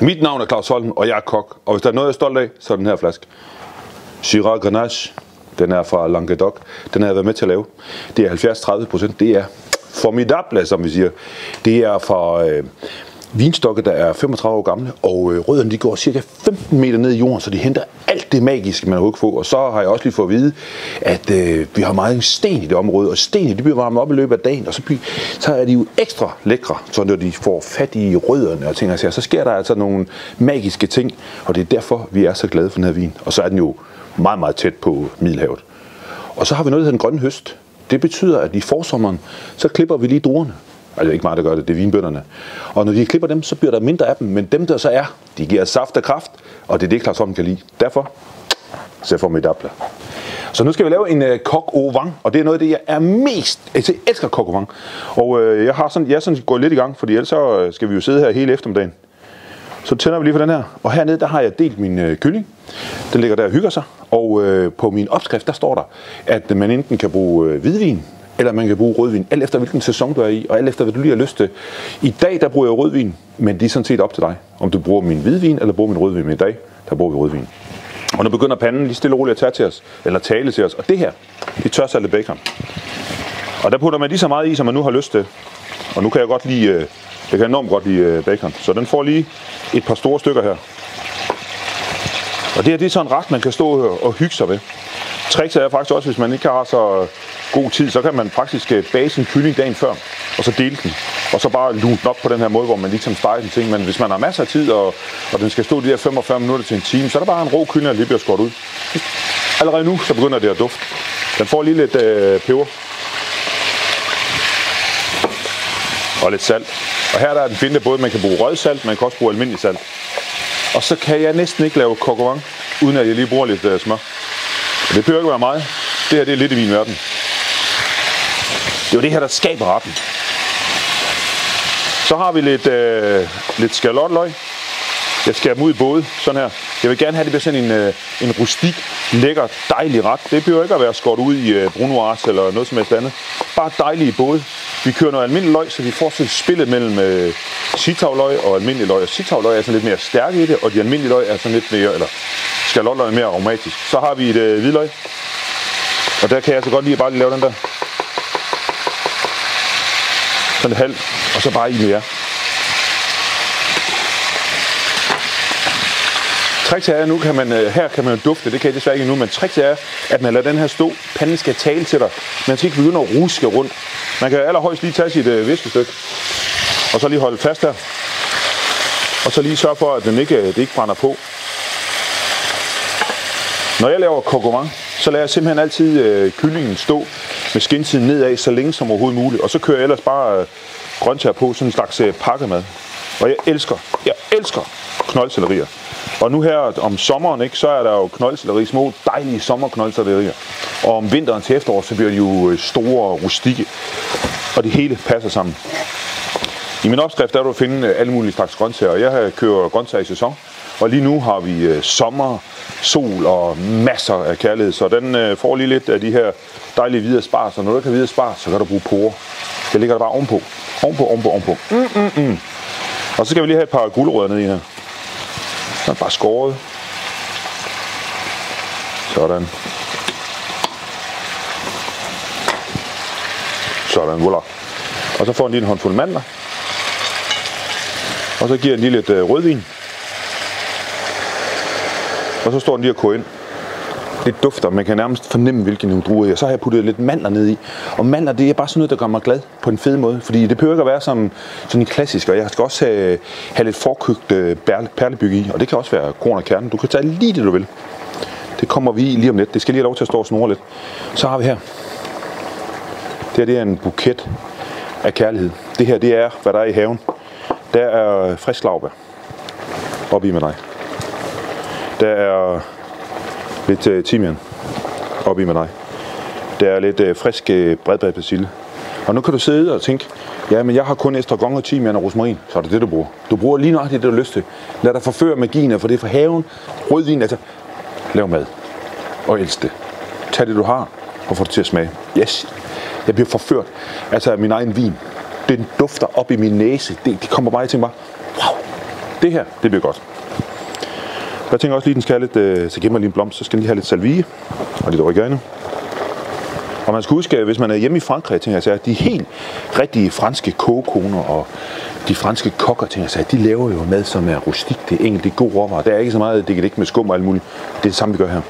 Mit navn er Claus Holm, og jeg er kok. Og hvis der er noget, jeg er stolt af, så er den her flaske. Syrah Grenache. Den er fra Languedoc. Den har jeg været med til at lave. Det er 70-30%. Det er formidable, som vi siger. Det er fra vinstokke, der er 35 år gamle, og rødderne de går cirka 15 meter ned i jorden, så de henter alt det magiske, man har få. Og så har jeg også lige fået at vide, at vi har meget sten i det område, og sten de bliver varmet op i løbet af dagen, og så er de jo ekstra lækre, så når de får fat i rødderne og ting og sager, så sker der altså nogle magiske ting, og det er derfor, vi er så glade for den her vin. Og så er den jo meget, meget tæt på Middelhavet. Og så har vi noget, der hedder den grønne høst. Det betyder, at i forsommeren, så klipper vi lige druerne. Altså ikke meget, der gør det, det er vinbønderne. Og når de klipper dem, så bliver der mindre af dem. Men dem, der så er, de giver saft og kraft, og det er det, Claus Holm kan lide. Derfor, så får vi formidable. Så nu skal vi lave en coq au vin, og det er noget af det, jeg er mest... Jeg elsker coq au vin. Og jeg er sådan gået lidt i gang, fordi ellers så skal vi jo sidde her hele eftermiddagen. Så tænder vi lige for den her. Og hernede, der har jeg delt min kylling. Den ligger der og hygger sig. Og på min opskrift, der står der, at man enten kan bruge hvidvin, eller man kan bruge rødvin, alt efter hvilken sæson du er i, og alt efter hvad du lige har lyst til. I dag, der bruger jeg rødvin, men det er sådan set op til dig, om du bruger min hvidvin, eller bruger min rødvin. Men i dag, der bruger vi rødvin. Og nu begynder panden lige stille og roligt at tage til os, eller tale til os. Og det her, det er tørsaltet bacon. Og der putter man lige så meget i, som man nu har lyst til. Og nu kan jeg godt lide, jeg kan enormt godt lide bacon. Så den får lige et par store stykker her. Og det her, det er sådan en ret, man kan stå og hygge sig ved. Trickset er faktisk også, hvis man ikke har så god tid, så kan man faktisk bage sin kylling dagen før, og så dele den. Og så bare lune den op på den her måde, hvor man ligesom steger den ting. Men hvis man har masser af tid, og den skal stå de der 45 minutter til en time, så er der bare en rå kylling, der lige bliver skåret ud. Allerede nu, så begynder det at dufte. Den får lige lidt peber. Og lidt salt. Og her der er den fine både, man kan bruge rødsalt, man kan også bruge almindelig salt. Og så kan jeg næsten ikke lave coq au vin, uden at jeg lige bruger lidt smør. Og det behøver ikke være meget. Det her, det er lidt i min verden. Det er jo det her, der skaber retten. Så har vi lidt skalotløg. Jeg skærer dem ud i både, sådan her. Jeg vil gerne have, det bliver sådan en rustik, lækker, dejlig ret. Det behøver ikke at være skåret ud i brunoise eller noget som helst andet. Bare dejlige både. Vi kører noget almindelig løg, så vi får sådan spillet mellem sitavløg og almindelig løg. Og sitavløg er sådan lidt mere stærke i det, og de almindelige løg er sådan lidt mere, eller skalotløg er mere aromatisk. Så har vi et hvidløg. Og der kan jeg så godt lige bare lave den der. Sådan et halvt, og så bare i mere. Trickset er, nu kan man, her kan man jo dufte, det kan jeg desværre ikke nu, men trickset er, at man lader den her stå, panden skal tale til dig. Man skal ikke begynde at ruske rundt. Man kan allerhøjst lige tage sit viskestykke, og så lige holde fast her. Og så lige sørge for, at det ikke brænder på. Når jeg laver coq au vin, så lader jeg simpelthen altid kyllingen stå med skindsiden nedad, så længe som overhovedet muligt. Og så kører jeg ellers bare grøntsager på, sådan en slags pakkemad. Og jeg elsker knoldcellerier. Og nu her om sommeren, ikke, så er der jo knoldcelleri, små dejlige sommerknoldcellerier. Og om vinteren til efterår, så bliver de jo store og rustikke. Og det hele passer sammen. I min opskrift der er du at finde alle mulige slags grøntsager. Jeg kører grøntsager i sæson. Og lige nu har vi sommer, sol og masser af kærlighed. Så den får lige lidt af de her dejlige hvide spars. Og når du ikke har hvide spars, så kan du bruge porre. Det ligger der bare ovenpå. Ovenpå. Og så skal vi lige have et par gulerødder ned i her. Så er bare skåret. Sådan. Sådan, voilà. Og så får den lige en håndfuld mandler. Og så giver den lige lidt rødvin. Og så står den lige og koger ind. Det dufter, man kan nærmest fornemme, hvilken druer. Så har jeg puttet lidt mandler ned i. Og mandler, det er bare sådan noget, der gør mig glad på en fed måde. Fordi det behøver ikke at være som sådan en klassisk. Og jeg skal også have lidt forkøgt perlebyg i. Og det kan også være korn og kerne. Du kan tage lige det, du vil. Det kommer vi i lige om lidt. Det skal lige have lov til at stå og snurre lidt. Så har vi her. Det er en buket af kærlighed. Det her, det er, hvad der er i haven. Der er frisk laurbær. Op i med dig. Der er lidt timian op i med dig. Der er lidt frisk bredbred persille. Og nu kan du sidde og tænke, ja, men jeg har kun estragon og timian og rosmarin. Så er det det, du bruger. Du bruger lige nøjagtigt det, du har lyst til. Lad dig forføre magien, for det er fra haven. Rødvin, altså. Lav mad. Og elsk det. Tag det, du har, og få det til at smage. Yes. Jeg bliver forført. Altså min egen vin. Den dufter op i min næse. Det kommer bare, jeg tænker bare, wow. Det her, det bliver godt. Jeg tænker også lige, den skal have lidt, så gemmer lige en blomst, så skal den lige have lidt salvie og lidt oregano. Og man skal huske, hvis man er hjemme i Frankrig, tænker jeg, at de helt rigtige franske kogekoner og de franske kokker, tænker jeg, de laver jo mad, som er rustik, det er enkelt, det er god råvarer. Der er ikke så meget, det kan ikke med skum og alt muligt. Det er det samme, vi gør her.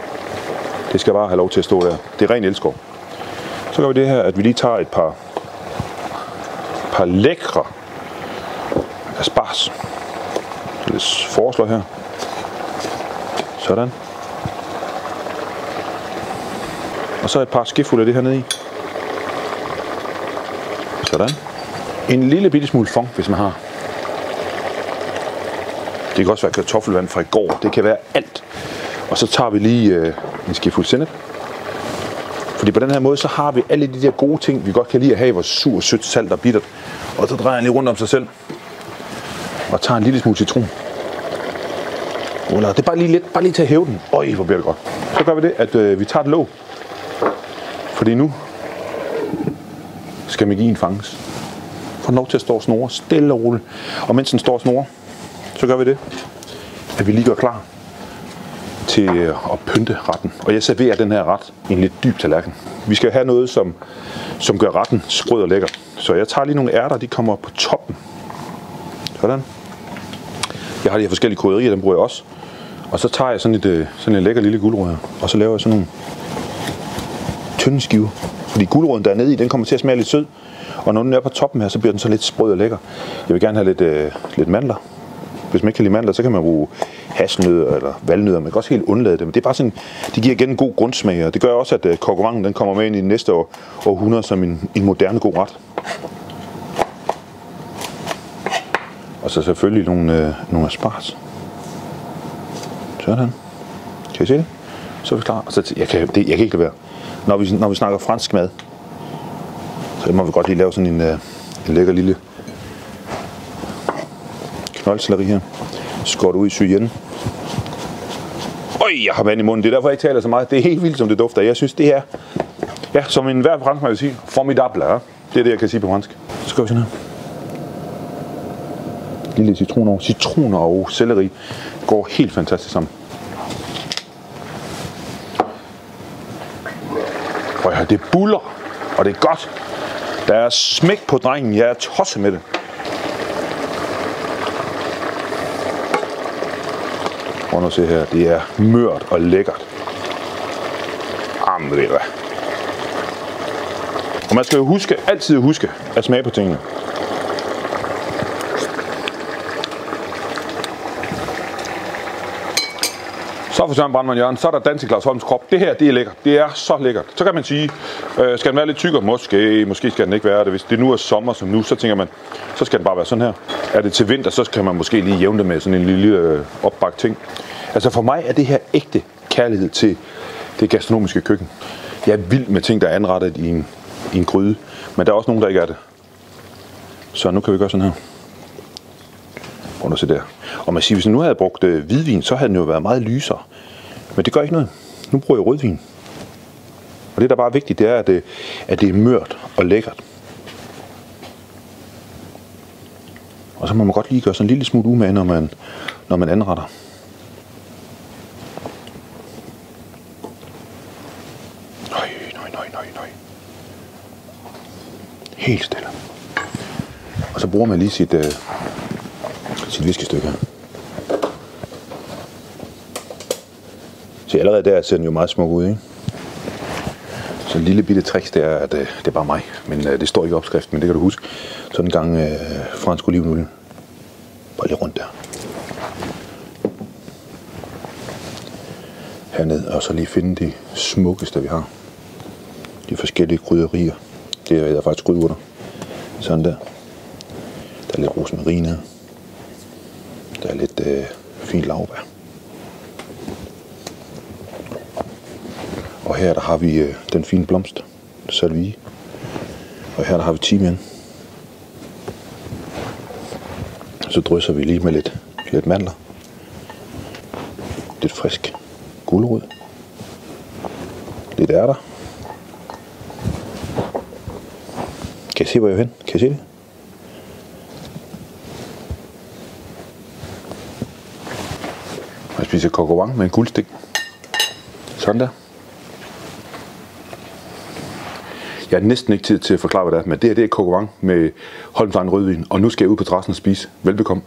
Det skal bare have lov til at stå der. Det er ren elskov. Så gør vi det her, at vi lige tager et par lækre asparges. Det foreslår her. Sådan. Og så et par skefulde af det her nede i. Sådan. En lille bitte smule fond, hvis man har. Det kan også være kartoffelvand fra i går. Det kan være alt. Og så tager vi lige en skefuld sennep. Fordi på den her måde, så har vi alle de der gode ting, vi godt kan lide at have, vores sur, sødt, salt og bittert. Og så drejer han lige rundt om sig selv. Og tager en lille smule citron. Det er bare lige lidt, bare lige til at hæve den. Øj, hvor bliver det godt. Så gør vi det, at vi tager et låg. Fordi nu skal magien fanges. Få den lov til at stå og snore, stille og roligt. Og mens den står og snore, så gør vi det, at vi lige gør klar til at pynte retten. Og jeg serverer den her ret i en lidt dyb tallerken. Vi skal have noget, som gør retten sprød og lækker. Så jeg tager lige nogle ærter, de kommer på toppen. Sådan. Jeg har de her forskellige krydderier, dem bruger jeg også. Og så tager jeg sådan en lækker lille gulerod her. Og så laver jeg sådan nogle tynde skiver. Fordi guleroden der er nede i, den kommer til at smage lidt sød. Og når den er på toppen her, så bliver den så lidt sprød og lækker. Jeg vil gerne have lidt mandler. Hvis man ikke kan lide mandler, så kan man bruge hasselnødder eller valnødder. Man kan også helt undlade dem. Det er bare sådan, de giver igen en god grundsmag. Og det gør også, at kokkevangen den kommer med ind i næste århundrede som en moderne god ret. Og så selvfølgelig nogle asparges. Sådan. Kan I se det? Så er vi klar. Og så, jeg kan ikke lade være. Når vi snakker fransk mad, så må vi godt lige lave sådan en lækker lille knoldselleri her. Skåret ud i sygen. Øj, jeg har vand i munden. Det er derfor, jeg ikke taler så meget. Det er helt vildt, som det dufter. Jeg synes, det er, ja, som en hver franskmand vil sige, formidable. Ja? Det er det, jeg kan sige på fransk. Så skal vi sådan her. Lille citroner og selleri går helt fantastisk sammen. Og ja, det buller, og det er godt. Der er smæk på drengen. Jeg er tosset med det. Prøv at se her. Det er mørt og lækkert. Jamen, det er. Og man skal jo altid huske at smage på tingene. Så for Søren Brandmann Jørgen, så er der dans i Claus Holms krop. Det her, det er lækkert. Det er så lækkert. Så kan man sige, skal den være lidt tykkere? Måske skal den ikke være det. Hvis det nu er sommer som nu, så tænker man, så skal den bare være sådan her. Er det til vinter, så kan man måske lige jævne det med sådan en lille opbagt ting. Altså for mig er det her ægte kærlighed til det gastronomiske køkken. Jeg er vild med ting, der er anrettet i en gryde, men der er også nogen, der ikke er det. Så nu kan vi gøre sådan her. Prøv at se der. Og man siger, hvis jeg nu havde brugt hvidvin, så havde den jo været meget lysere. Men det gør ikke noget. Nu bruger jeg rødvin. Og det, der bare er vigtigt, det er, at det er mørt og lækkert. Og så må man godt lige gøre sådan en lille smule umage, når man anretter. Nøj. Helt stille. Og så bruger man lige sit viskestykke her. Så allerede der ser den jo meget smuk ud, ikke? Så en lille bitte trick, det er, at det er bare mig. Men det står ikke i opskriften, men det kan du huske. Sådan en gang fransk olivenolie. Bare lige rundt der. Hernede, og så lige finde de smukkeste, vi har. De forskellige krydderier. Det er faktisk krydderurter. Sådan der. Der er lidt rosmarin her. Der er lidt fint laurbær. Og her der har vi den fine blomst, salvie. Og her der har vi timian. Så drysser vi lige med lidt mandler. Lidt frisk gulerod. Lidt ærter. Kan I se, hvor jeg er hen? Kan I se det? Jeg spiser coq au vin med en guldstik. Sådan der. Jeg har næsten ikke tid til at forklare, hvad det er, men det her det er coq au vin med Holmsland rødvin, og nu skal jeg ud på terrassen og spise. Velbekomme.